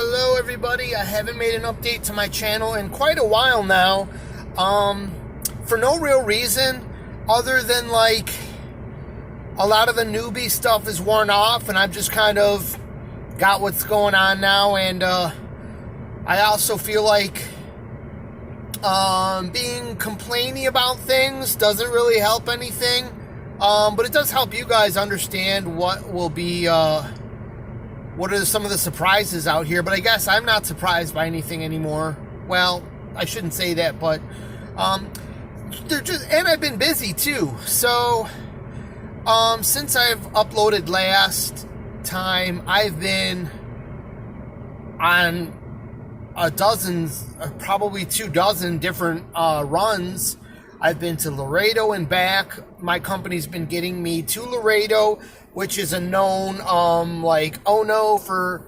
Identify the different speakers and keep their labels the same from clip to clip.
Speaker 1: Hello everybody, I haven't made an update to my channel in quite a while now, for no real reason other than like a lot of the newbie stuff is worn off and I've just kind of got what's going on now, and I also feel like being complaining about things doesn't really help anything, but it does help you guys understand what will be what are some of the surprises out here. But I guess I'm not surprised by anything anymore. Well, I shouldn't say that, but and I've been busy too. So since I've uploaded last time, I've been on probably 24 different runs. I've been to Laredo and back. My company's been getting me to Laredo, which is a known for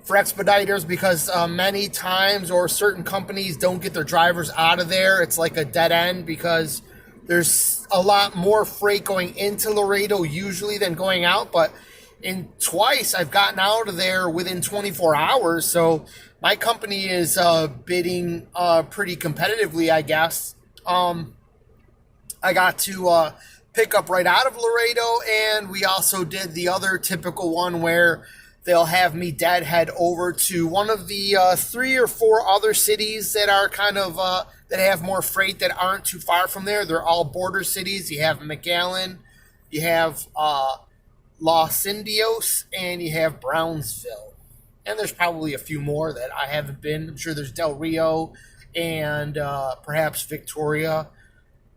Speaker 1: expediters, because many times or certain companies don't get their drivers out of there. It's like a dead end because there's a lot more freight going into Laredo usually than going out. But in twice I've gotten out of there within 24 hours. So my company is bidding pretty competitively, I guess. I got to pick up right out of Laredo, and we also did the other typical one where they'll have me deadhead over to one of the 3 or 4 other cities that are kind of that have more freight that aren't too far from there. They're all border cities. You have McAllen, you have Los Indios, and you have Brownsville. And there's probably a few more that I haven't been. I'm sure there's Del Rio and perhaps Victoria.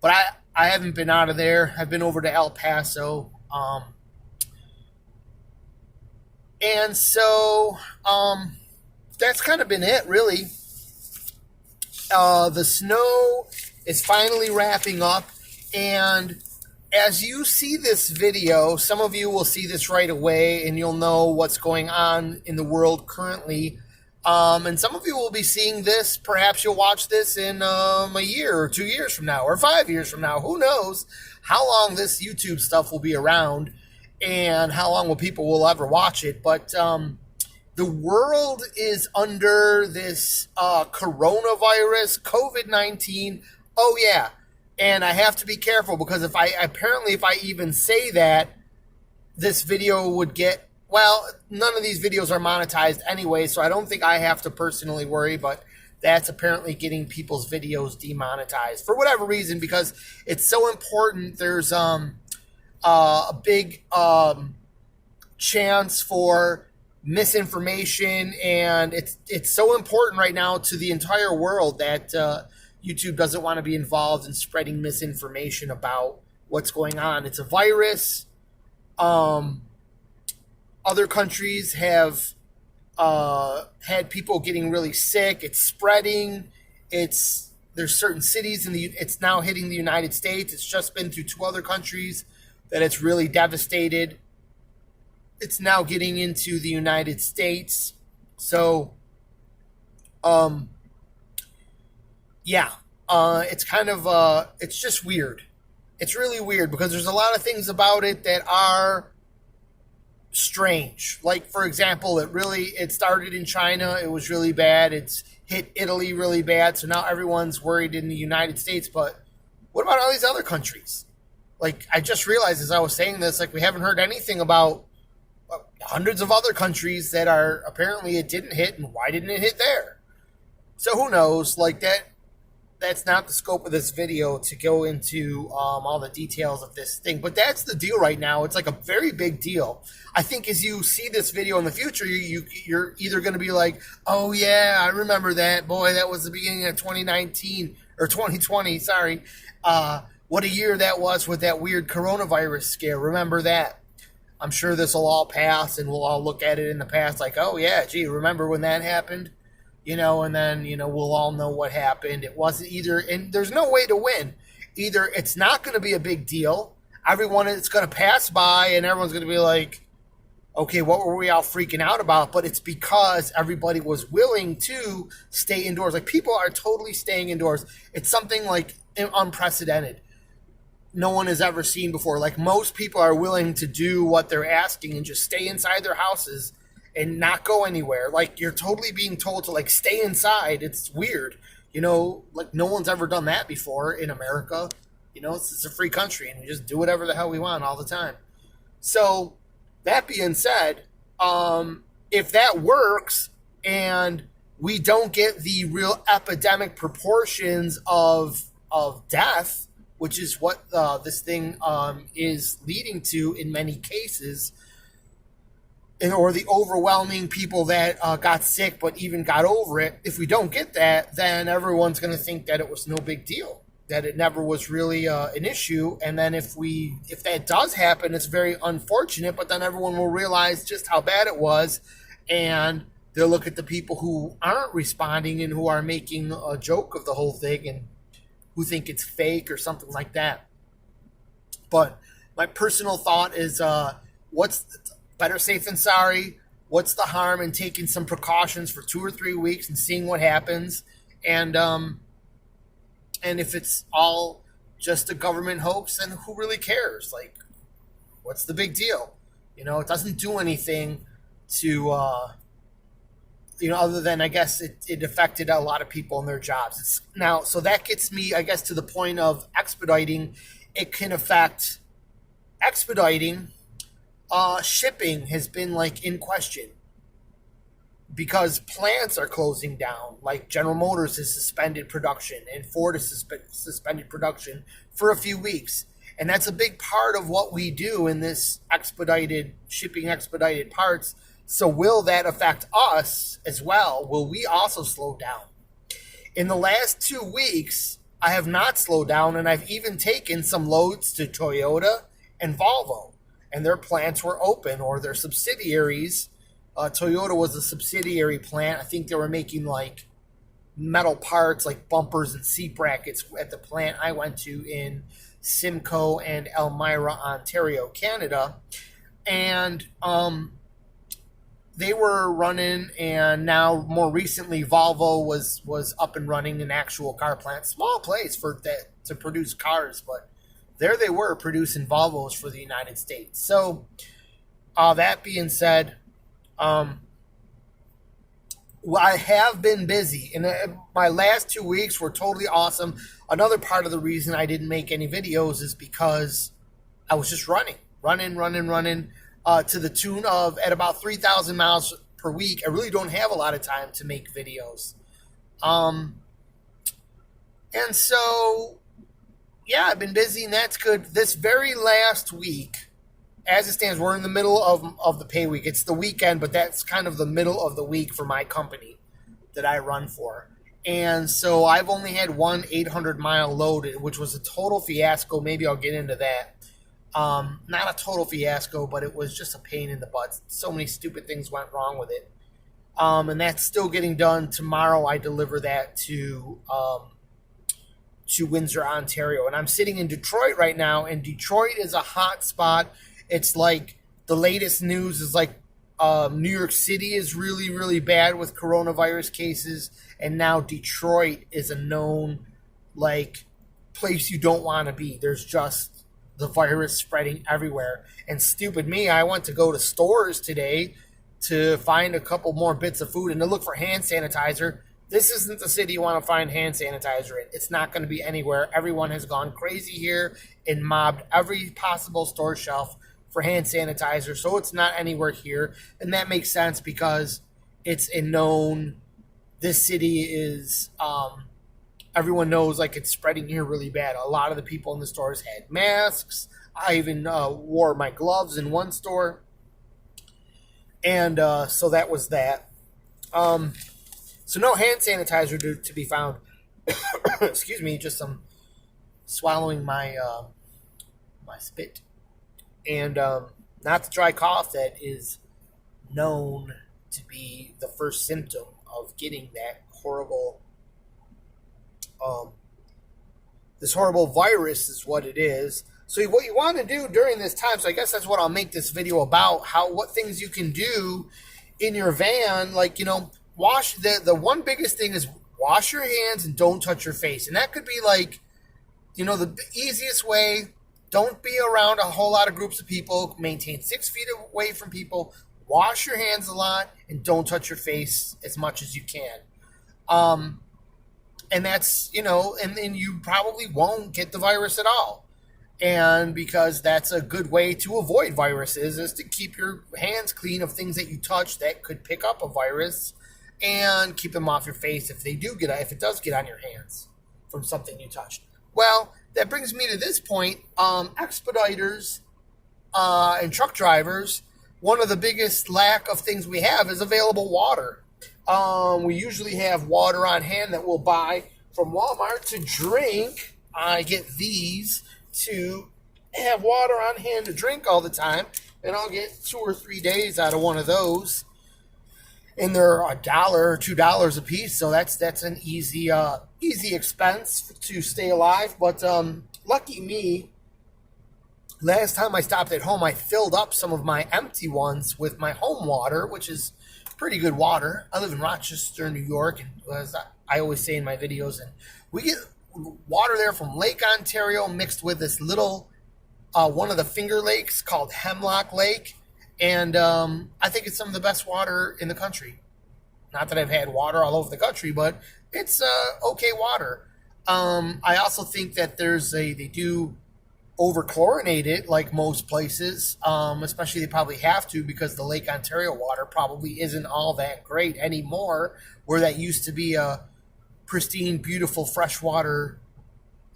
Speaker 1: But I haven't been out of there. I've been over to El Paso. And so that's kind of been it, really. The snow is finally wrapping up. And as you see this video, some of you will see this right away and you'll know what's going on in the world currently. And some of you will be seeing this. Perhaps you'll watch this in a year or 2 years from now or 5 years from now. Who knows how long this YouTube stuff will be around and how long people will ever watch it. But the world is under this coronavirus, COVID-19. Oh, yeah. And I have to be careful because if I even say that, this video would get, well, none of these videos are monetized anyway, so I don't think I have to personally worry, but that's apparently getting people's videos demonetized for whatever reason, because it's so important. There's a big chance for misinformation, and it's so important right now to the entire world that YouTube doesn't want to be involved in spreading misinformation about what's going on. It's a virus. Other countries have had people getting really sick. It's spreading. There's certain cities it's now hitting the United States. It's just been through 2 other countries that it's really devastated. It's now getting into the United States. So, yeah, it's kind of, it's just weird. It's really weird because there's a lot of things about it that are strange. Like, for example, it started in China. It was really bad. It's hit Italy really bad. So now everyone's worried in the United States. But what about all these other countries? Like, I just realized as I was saying this, like, we haven't heard anything about hundreds of other countries that are apparently it didn't hit, and why didn't it hit there? So who knows? Like, that's not the scope of this video to go into all the details of this thing. But that's the deal right now. It's like a very big deal. I think as you see this video in the future, you're either going to be like, oh, yeah, I remember that. Boy, that was the beginning of 2019 or 2020. Sorry. What a year that was with that weird coronavirus scare. Remember that. I'm sure this will all pass and we'll all look at it in the past like, oh, yeah, gee, remember when that happened? And then, we'll all know what happened. It wasn't either, and there's no way to win. Either it's not going to be a big deal. It's going to pass by and everyone's going to be like, okay, what were we all freaking out about? But it's because everybody was willing to stay indoors. Like, people are totally staying indoors. It's something like unprecedented. No one has ever seen before. Like, most people are willing to do what they're asking and just stay inside their houses and not go anywhere. Like you're totally being told to like stay inside. It's weird. Like no one's ever done that before in America. It's a free country and we just do whatever the hell we want all the time. So that being said, if that works and we don't get the real epidemic proportions of death, which is what this thing is leading to in many cases, or the overwhelming people that got sick but even got over it. If we don't get that, then everyone's going to think that it was no big deal, that it never was really an issue. And then if that does happen, it's very unfortunate. But then everyone will realize just how bad it was, and they'll look at the people who aren't responding and who are making a joke of the whole thing and who think it's fake or something like that. But my personal thought is, what's better safe than sorry? What's the harm in taking some precautions for 2 or 3 weeks and seeing what happens? And if it's all just a government hoax, then who really cares? Like, what's the big deal? It doesn't do anything to, other than I guess it affected a lot of people in their jobs. So that gets me, I guess, to the point of expediting. It can affect expediting. Shipping has been like in question because plants are closing down. Like General Motors has suspended production and Ford has suspended production for a few weeks. And that's a big part of what we do in this expedited parts. So will that affect us as well? Will we also slow down? In the last 2 weeks, I have not slowed down, and I've even taken some loads to Toyota and Volvo, and their plants were open, or their subsidiaries. Toyota was a subsidiary plant. I think they were making like metal parts like bumpers and seat brackets at the plant I went to in Simcoe and Elmira, Ontario, Canada. And they were running, and now more recently Volvo was up and running, an actual car plant. Small place for that to produce cars, but there they were producing Volvos for the United States. So that being said, I have been busy, and my last 2 weeks were totally awesome. Another part of the reason I didn't make any videos is because I was just running to the tune of at about 3,000 miles per week. I really don't have a lot of time to make videos. And so, yeah, I've been busy, and that's good. This very last week, as it stands, we're in the middle of the pay week. It's the weekend, but that's kind of the middle of the week for my company that I run for. And so I've only had one 800-mile load, which was a total fiasco. Maybe I'll get into that. Not a total fiasco, but it was just a pain in the butt. So many stupid things went wrong with it. And that's still getting done. Tomorrow I deliver that to Windsor, Ontario. And I'm sitting in Detroit right now, and Detroit is a hot spot. It's like the latest news is like New York City is really, really bad with coronavirus cases, and now Detroit is a known like place you don't want to be. There's just the virus spreading everywhere. And stupid me, I went to go to stores today to find a couple more bits of food and to look for hand sanitizer. This isn't the city you want to find hand sanitizer in. It's not going to be anywhere. Everyone has gone crazy here and mobbed every possible store shelf for hand sanitizer, so it's not anywhere here. And that makes sense because it's a known, this city is, everyone knows like it's spreading here really bad. A lot of the people in the stores had masks. I even wore my gloves in one store. And so that was that. So no hand sanitizer to be found. Excuse me, just some swallowing my my spit. And not the dry cough that is known to be the first symptom of getting that horrible, this horrible virus is what it is. So what you want to do during this time, so I guess that's what I'll make this video about, what things you can do in your van, like, wash, the one biggest thing is wash your hands and don't touch your face. And that could be like, the easiest way. Don't be around a whole lot of groups of people. Maintain 6 feet away from people. wash your hands a lot and don't touch your face as much as you can. Um, and that's, and then you probably won't get the virus at all. And because that's a good way to avoid viruses is to keep your hands clean of things that you touch that could pick up a virus, and keep them off your face if if it does get on your hands from something you touched. Well, that brings me to this point. Expediters and truck drivers, one of the biggest lack of things we have is available water. We usually have water on hand that we'll buy from Walmart to drink. I get these to have water on hand to drink all the time, and I'll get 2 or 3 days out of one of those, and they're $1 or $2 a piece, so that's an easy expense to stay alive. But lucky me, last time I stopped at home, I filled up some of my empty ones with my home water, which is pretty good water. I live in Rochester, New York, and as I always say in my videos, and we get water there from Lake Ontario mixed with this little one of the Finger Lakes called Hemlock Lake, and I think it's some of the best water in the country. Not that I've had water all over the country, but it's okay water. I also think that they do over-chlorinate it like most places, especially they probably have to, because the Lake Ontario water probably isn't all that great anymore, where that used to be a pristine, beautiful freshwater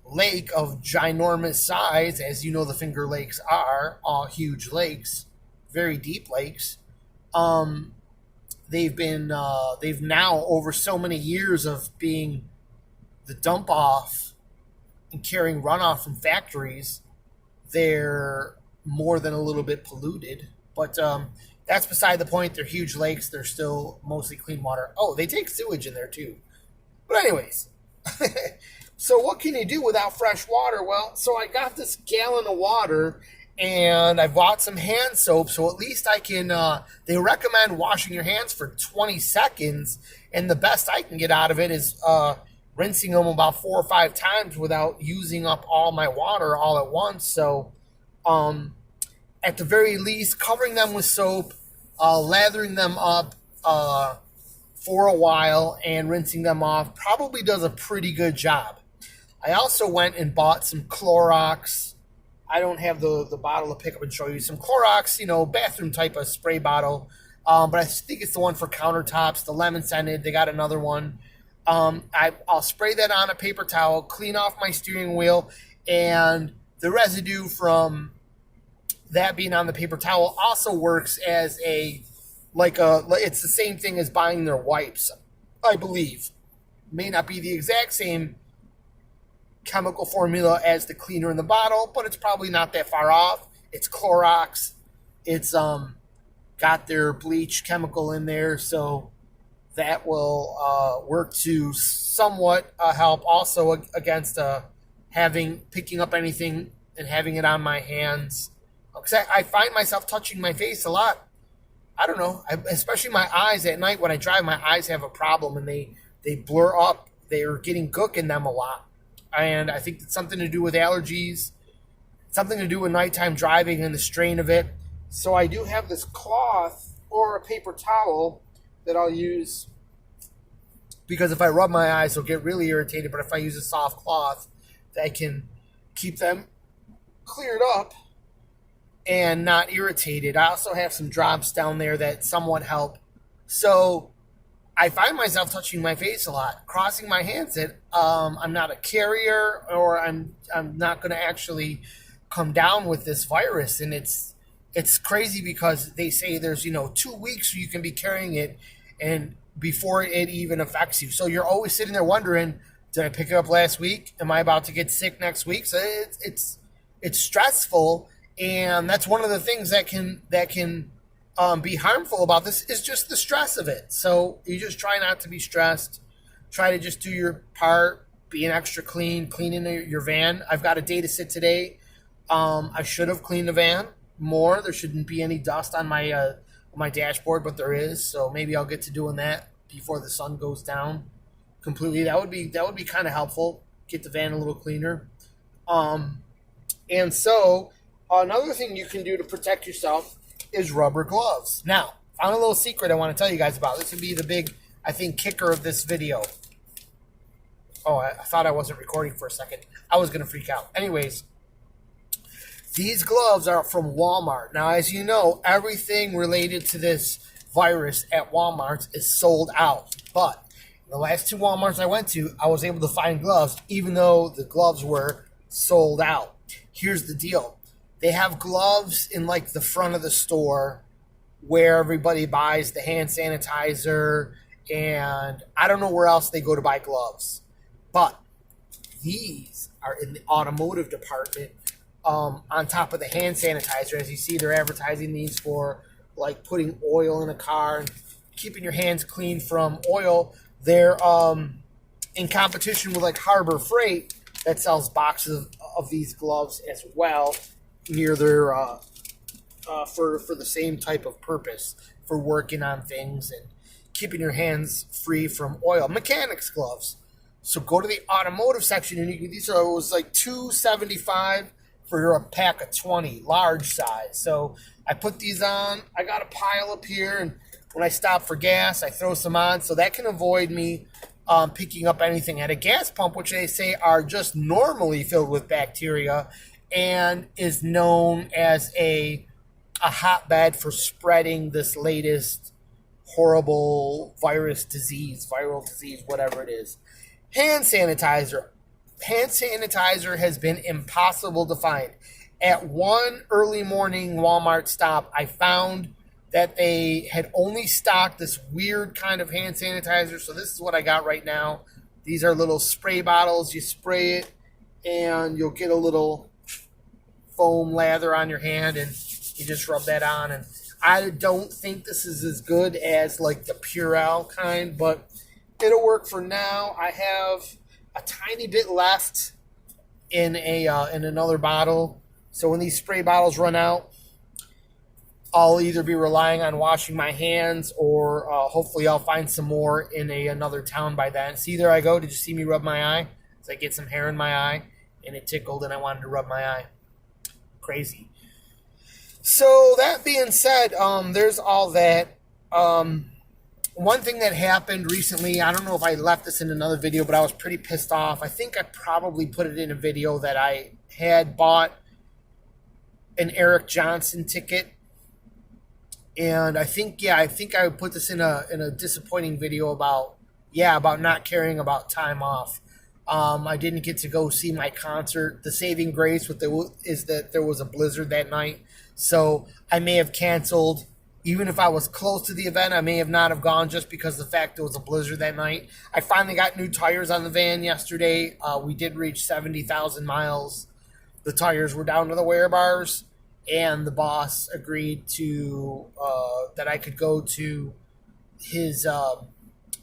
Speaker 1: lake of ginormous size. As you know, the Finger Lakes are all huge lakes, very deep lakes. They've now, over so many years of being the dump off and carrying runoff from factories, they're more than a little bit polluted. But that's beside the point. They're huge lakes. They're still mostly clean water. Oh, they take sewage in there too. But anyways, so what can you do without fresh water? Well, so I got this gallon of water, and I bought some hand soap, so at least I can, they recommend washing your hands for 20 seconds, and the best I can get out of it is rinsing them about 4 or 5 times without using up all my water all at once. So at the very least, covering them with soap, lathering them up for a while, and rinsing them off probably does a pretty good job. I also went and bought some Clorox. I don't have the bottle to pick up and show you. Some Clorox, bathroom type of spray bottle. But I think it's the one for countertops, the lemon scented. They got another one. I'll spray that on a paper towel, clean off my steering wheel, and the residue from that being on the paper towel also works as it's the same thing as buying their wipes, I believe. May not be the exact same chemical formula as the cleaner in the bottle, but it's probably not that far off. It's Clorox. It's got their bleach chemical in there, so that will work to somewhat help also against picking up anything and having it on my hands. Because I find myself touching my face a lot. I don't know, especially my eyes at night when I drive. My eyes have a problem, and they blur up. They're getting gook in them a lot. And I think it's something to do with allergies, something to do with nighttime driving and the strain of it. So I do have this cloth or a paper towel that I'll use, because if I rub my eyes, they'll get really irritated. But if I use a soft cloth, I can keep them cleared up and not irritated. I also have some drops down there that somewhat help. So I find myself touching my face a lot, crossing my hands that I'm not a carrier, or I'm not going to actually come down with this virus. And it's crazy because they say there's 2 weeks you can be carrying it, and before it even affects you. So you're always sitting there wondering, did I pick it up last week? Am I about to get sick next week? So it's stressful. And that's one of the things that can be harmful about this, is just the stress of it. So you just try not to be stressed. Try to just do your part, being extra cleaning your van. I've got a day to sit today. I should have cleaned the van more. There shouldn't be any dust on my dashboard, but there is. So maybe I'll get to doing that before the sun goes down completely. That would be kind of helpful. Get the van a little cleaner. And so another thing you can do to protect yourself is rubber gloves. Now, Found a little secret I want to tell you guys about. This would be the big, I think, kicker of this video. Oh, I thought I wasn't recording for a second. I was going to freak out. Anyways, these gloves are from Walmart. Now, as you know, everything related to this virus at Walmart is sold out. But the last two Walmarts I went to, I was able to find gloves, even though the gloves were sold out. Here's the deal. They have gloves in like the front of the store where everybody buys the hand sanitizer, and I don't know where else they go to buy gloves. But these are in the automotive department, on top of the hand sanitizer. As you see, they're advertising these for like putting oil in a car and keeping your hands clean from oil. They're in competition with like Harbor Freight that sells boxes of these gloves as well near their for the same type of purpose, for working on things and keeping your hands free from oil. Mechanics gloves. So go to the automotive section and you can, these are, it was like $2.75 for a pack of 20, large size. So I put these on. I got a pile up here, and when I stop for gas, I throw some on, so that can avoid me picking up anything at a gas pump, which they say are just normally filled with bacteria and is known as a hotbed for spreading this latest horrible viral disease, whatever it is. Hand sanitizer. Hand sanitizer has been impossible to find. At one early morning Walmart stop, I found that they had only stocked this weird kind of hand sanitizer. So this is what I got right now. These are little spray bottles. You spray it and you'll get a little foam lather on your hand, and you just rub that on. And I don't think this is as good as like the Purell kind, but it'll work for now. I have a tiny bit left in another bottle. So when these spray bottles run out, I'll either be relying on washing my hands, or hopefully I'll find some more in another town by then. See, there I go. Did you see me rub my eye? So I get some hair in my eye, and it tickled, and I wanted to rub my eye. Crazy. So that being said, there's all that. One thing that happened recently, I don't know if I left this in another video, but I was pretty pissed off. I think I probably put it in a video that I had bought an Eric Johnson ticket. And I think I would put this in a disappointing video about not caring about time off. I didn't get to go see my concert. The saving grace is that there was a blizzard that night, so I may have canceled. Even if I was close to the event, I may have not have gone just because of the fact there was a blizzard that night. I finally got new tires on the van yesterday. We did reach 70,000 miles. The tires were down to the wear bars, and the boss agreed to that I could go to his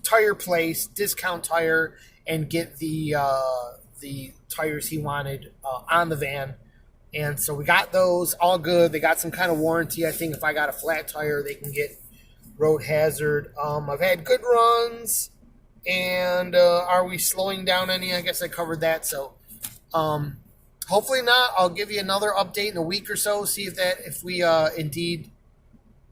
Speaker 1: tire place, Discount Tire, and get the tires he wanted on the van. And so we got those, all good. They got some kind of warranty. I think if I got a flat tire, they can get road hazard. I've had good runs. And are we slowing down any? I guess I covered that. So hopefully not. I'll give you another update in a week or so. See if we indeed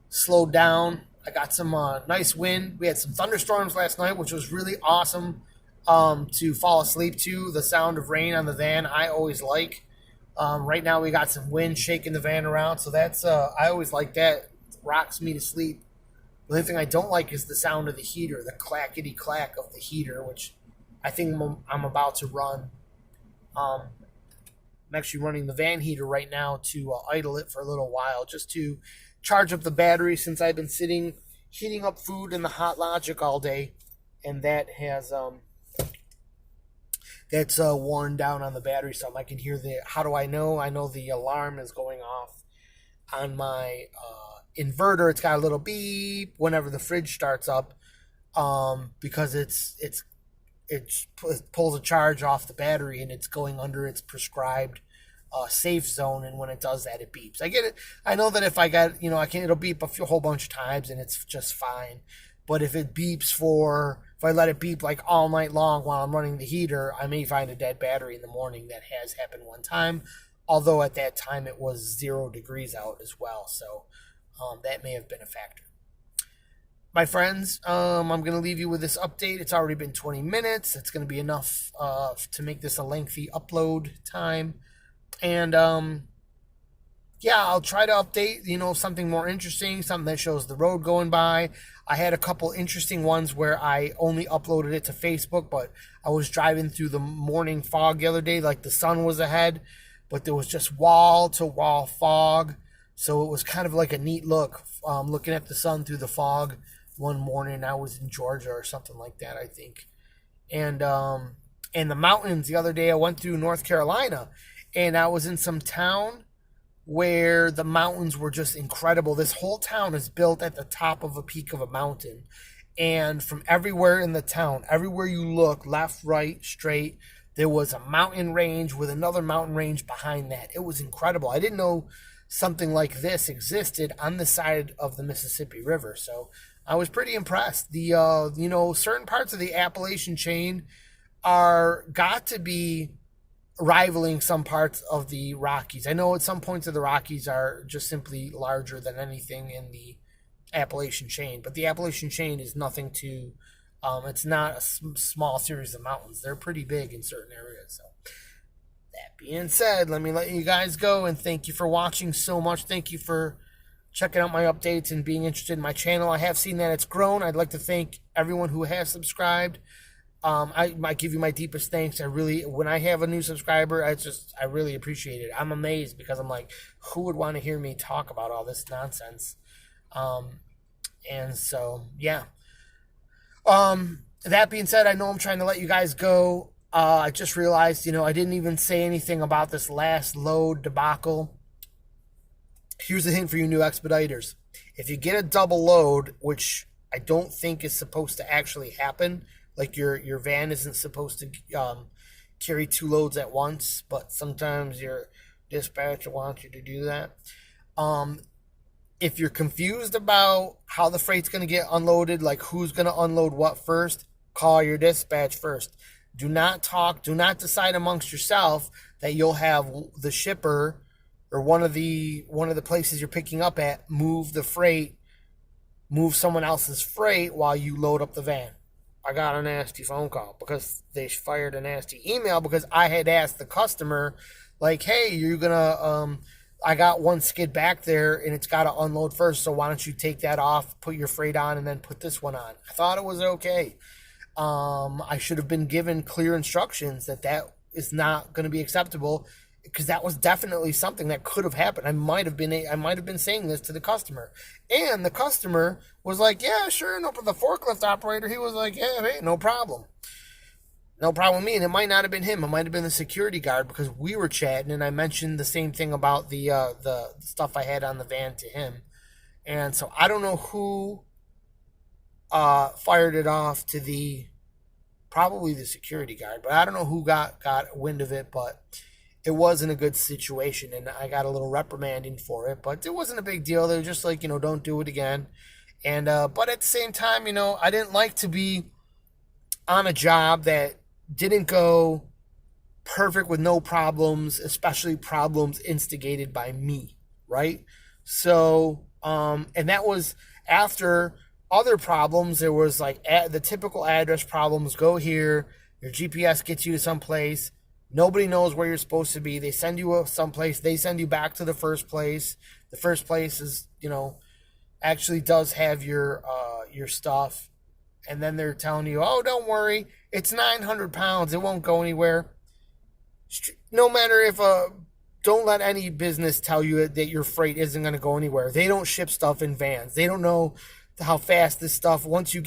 Speaker 1: slowed down. I got some nice wind. We had some thunderstorms last night, which was really awesome to fall asleep to. The sound of rain on the van, I always like. Right now we got some wind shaking the van around, so that's I always like that. It rocks me to sleep. The only thing I don't like is the sound of the heater, the clackety clack of the heater, which I think I'm about to run. I'm actually running the van heater right now to idle it for a little while, just to charge up the battery, since I've been sitting heating up food in the Hot Logic all day, and that has that's worn down on the battery some. I can hear how do I know? I know the alarm is going off on my inverter. It's got a little beep whenever the fridge starts up, because it pulls a charge off the battery, and it's going under its prescribed safe zone, and when it does that, it beeps. I get it. I know that if I got, it'll beep a whole bunch of times, and it's just fine. But if it beeps if I let it beep like all night long while I'm running the heater, I may find a dead battery in the morning. That has happened one time, although at that time it was 0 degrees out as well, so that may have been a factor. my friends, I'm going to leave you with this update. It's already been 20 minutes. It's going to be enough to make this a lengthy upload time. And yeah, I'll try to update, something more interesting, something that shows the road going by. I had a couple interesting ones where I only uploaded it to Facebook, but I was driving through the morning fog the other day, like the sun was ahead, but there was just wall to wall fog. So it was kind of like a neat look, looking at the sun through the fog one morning. I was in Georgia or something like that, I think. And the mountains the other day, I went through North Carolina, and I was in some town where the mountains were just incredible. This whole town is built at the top of a peak of a mountain. And from everywhere in the town, everywhere you look, left, right, straight, there was a mountain range with another mountain range behind that. It was incredible. I didn't know something like this existed on the side of the Mississippi River. So I was pretty impressed. Certain parts of the Appalachian chain are got to be rivaling some parts of the Rockies. I know at some points of the Rockies are just simply larger than anything in the Appalachian chain, but the Appalachian chain is nothing to. It's not a small series of mountains. They're pretty big in certain areas. So that being said, let me let you guys go, and thank you for watching so much. Thank you for checking out my updates and being interested in my channel. I have seen that it's grown. I'd like to thank everyone who has subscribed. I might give you my deepest thanks. When I have a new subscriber, I really appreciate it. I'm amazed because I'm like, who would want to hear me talk about all this nonsense? And so, yeah. That being said, I know I'm trying to let you guys go. I just realized, I didn't even say anything about this last load debacle. Here's a hint for you new expediters. If you get a double load, which I don't think is supposed to actually happen, like your van isn't supposed to carry two loads at once, but sometimes your dispatcher wants you to do that. If you're confused about how the freight's going to get unloaded, like who's going to unload what first, call your dispatch first. Do not decide amongst yourself that you'll have the shipper or one of the places you're picking up at move someone else's freight while you load up the van. I got a nasty phone call because they fired a nasty email because I had asked the customer, like, hey, you're gonna I got one skid back there and it's got to unload first, so why don't you take that off, put your freight on, and then put this one on. I thought it was okay. I should have been given clear instructions that is not going to be acceptable, because that was definitely something that could have happened. I might have been saying this to the customer, and the customer was like, yeah, sure, no. But the forklift operator, he was like, yeah, hey, no problem. No problem with me. And it might not have been him. It might have been the security guard, because we were chatting and I mentioned the same thing about the stuff I had on the van to him. And so I don't know who fired it off to probably the security guard, but I don't know who got wind of it, but it wasn't a good situation, and I got a little reprimanding for it, but it wasn't a big deal. They were just like, don't do it again. And but at the same time, I didn't like to be on a job that didn't go perfect with no problems, especially problems instigated by me, right? So, and that was after other problems. There was like the typical address problems. Go here, your GPS gets you to someplace. Nobody knows where you're supposed to be. They send you someplace. They send you back to the first place. The first place is, actually does have your stuff. And then they're telling you, oh, don't worry, it's 900 pounds. It won't go anywhere. No matter don't let any business tell you that your freight isn't going to go anywhere. They don't ship stuff in vans. They don't know how fast this stuff, once you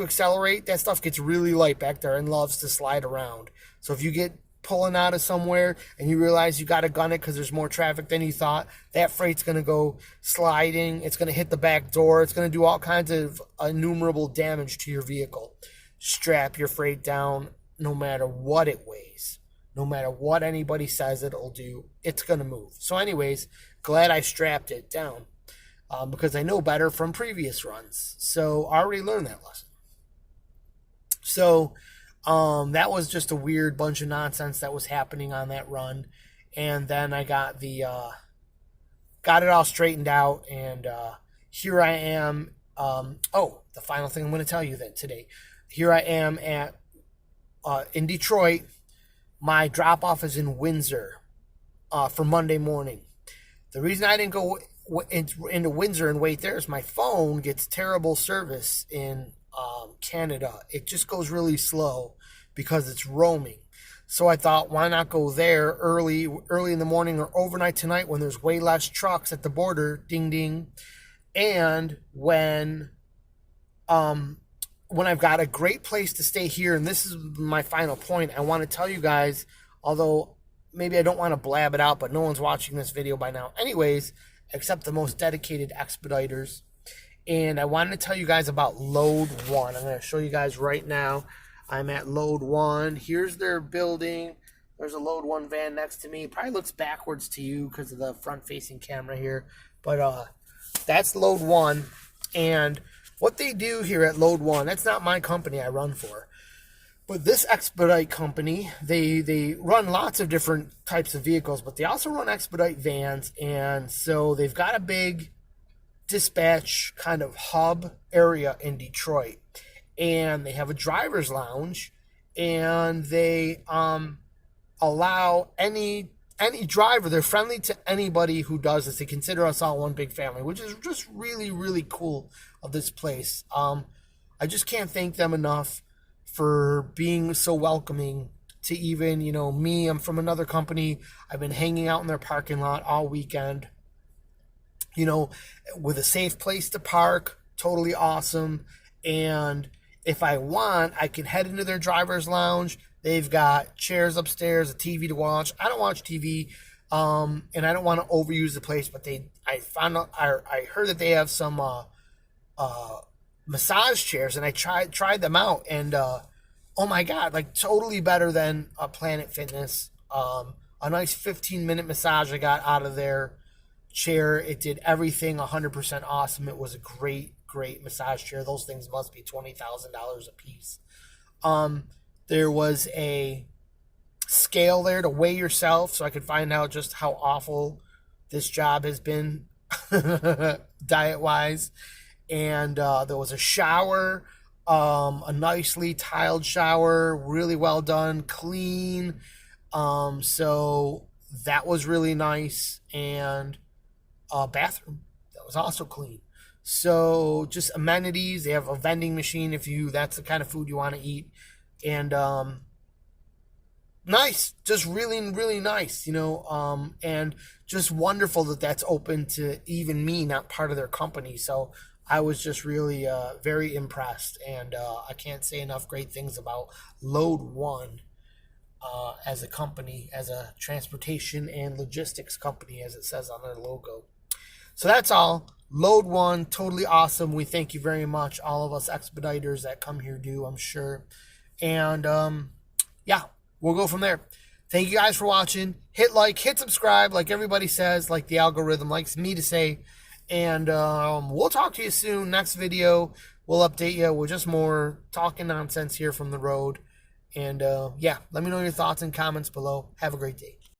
Speaker 1: accelerate, that stuff gets really light back there and loves to slide around. So if you get pulling out of somewhere and you realize you got to gun it because there's more traffic than you thought, that freight's going to go sliding. It's going to hit the back door. It's going to do all kinds of innumerable damage to your vehicle. Strap your freight down no matter what it weighs. No matter what anybody says it'll do, it's going to move. So anyways, glad I strapped it down because I know better from previous runs. So I already learned that lesson. So that was just a weird bunch of nonsense that was happening on that run. And then I got got it all straightened out, and here I am. The the final thing I'm going to tell you then today. Here I am at in Detroit. My drop off is in Windsor for Monday morning. The reason I didn't go into Windsor and wait there is my phone gets terrible service in Canada. It just goes really slow because it's roaming. So I thought, why not go there early in the morning or overnight tonight when there's way less trucks at the border, ding ding, and when I've got a great place to stay here. And this is my final point. I want to tell you guys, although maybe I don't want to blab it out, but no one's watching this video by now anyways, except the most dedicated expediters. And I wanted to tell you guys about Load 1. I'm going to show you guys right now. I'm at Load 1. Here's their building. There's a Load 1 van next to me. Probably looks backwards to you because of the front-facing camera here. But that's Load 1. And what they do here at Load 1, that's not my company I run for. But this Expedite company, they run lots of different types of vehicles, but they also run Expedite vans. And so they've got a big dispatch kind of hub area in Detroit. And they have a driver's lounge, and they allow any driver. They're friendly to anybody who does this. They consider us all one big family, which is just really, really cool of this place. I just can't thank them enough for being so welcoming to even, me. I'm from another company. I've been hanging out in their parking lot all weekend, with a safe place to park, totally awesome. And if I want, I can head into their driver's lounge. They've got chairs upstairs, a TV to watch. I don't watch TV, and I don't want to overuse the place. But I heard that they have some massage chairs, and I tried them out, and oh my god, like totally better than Planet Fitness. A nice 15-minute massage I got out of their chair. It did everything 100% awesome. It was a great massage chair. Those things must be $20,000 a piece. There was a scale there to weigh yourself so I could find out just how awful this job has been diet wise. And there was a shower, a nicely tiled shower, really well done, clean. So that was really nice. And a bathroom that was also clean. So just amenities. They have a vending machine if that's the kind of food you want to eat. And nice, just really, really nice, and just wonderful that that's open to even me, not part of their company. So I was just really very impressed, and I can't say enough great things about Load 1 as a company, as a transportation and logistics company, as it says on their logo. So that's all. Load 1, totally awesome. We thank you very much. All of us expediters that come here do, I'm sure. And yeah, we'll go from there. Thank you guys for watching. Hit like, hit subscribe, like everybody says, like the algorithm likes me to say. And we'll talk to you soon. Next video, we'll update you with just more talking nonsense here from the road. And yeah, let me know your thoughts and comments below. Have a great day.